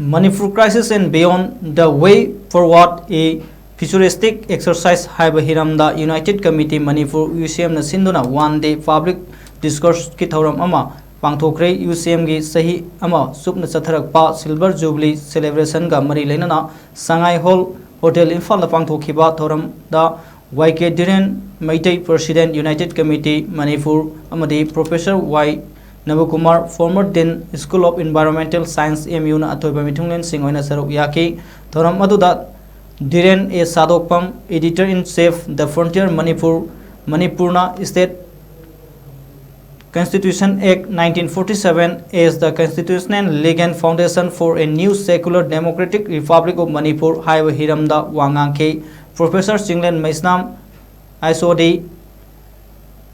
Manipur Crisis and Beyond the Way Forward a Futuristic Exercise Haiba Hiramda United Committee Manipur UCM na Sinduna one day public discourse ki thauram ama pangthokre UCM gi sahi ama supna chatharakpa Silver Jubilee celebration ga mari leinana Sangai Hall Hotel Imphal da pangthokhiba thauram da YK Dhiren Maitai President United Committee Manipur amadi Professor Y Nabakumar, former Dean School of Environmental Science MU na Atoiba Mithunglen Singh oina saruk yaki thoram aduda Dhiren A Sadokpam, Editor-in-Chief The Frontier Manipurna State Constitution Act 1947 as the constitutional legal foundation for a new secular democratic republic of Manipur haiba hiramda wangangke Professor Chinglen Maisnam ISOD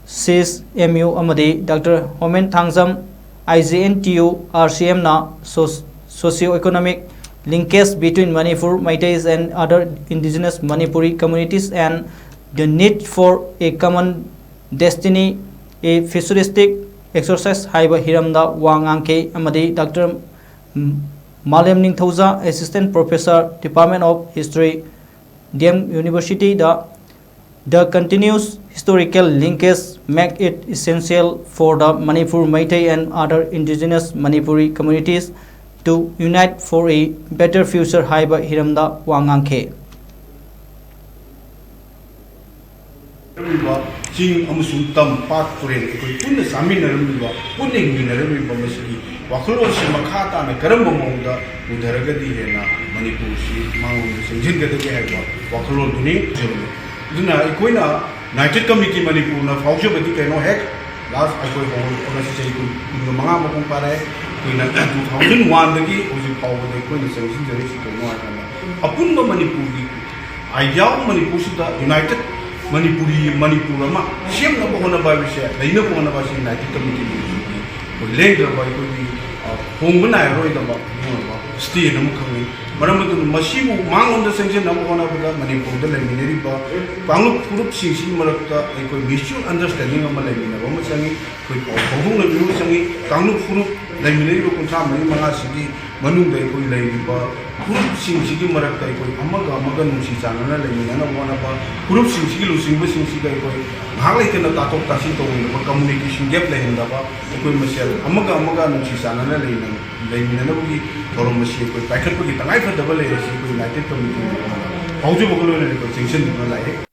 SIS MU amadi Dr. Homen Thangzam IGNTU RCM na socio-economic linkage between Manipur Maitais and other indigenous Manipuri communities and the need for a common destiny a futuristic exercise haiba hiramda wangangke amadi Dr. Malem Ningthauja Assistant Professor Department of History DM University the continuous historical linkage make it essential for the Manipur Maitai and other indigenous Manipuri communities to unite for a better future haiba hiramda wangangke Jing amusung tempat turen ikut pun sami narambiwa puning ni narambiwa masih wakulu si makata na kerem bongda udaraga di hena Manipur si mangun senjin kata ke heba wakulu tuni jemu duna ikoi na United Committee Manipur na faujo beti keno hek last ikoi bong orang si ikoi duna manga bong pare ikoi na 2001 lagi uji pau beti ikoi na senjin jadi si keno akana apun ba Manipur di ayam Manipur sudah United Manipur ama siam na pohon na bayi siya, lain na pohon na bayi United Committee ni, boleh dah bayi kau di hong benar roi dah bayi, stay na mukang ni, mana betul masih mangun dah sanction na pohon na pada Manipur dah lain ni riba, pangluk kurup singsi mereka kau mutual understanding ama lain ni, bawa macam ni, kau pohon na biru macam ni, pangluk kurup lain ni riba pun sama ni mana segi manung dah kau lain riba, kurup singsi mereka kau amaga nusi sana na lain ni, na pohon apa kurup singsi losing singsi kau hal itu na tatok tasih tu ni, communication gap lain dah kau masih amaga nusi sana na lain ni na bagi kalau masih kau paket pergi tengah itu double lain si kau United Committee, pauju bukalo ni kau sanction tu na lain.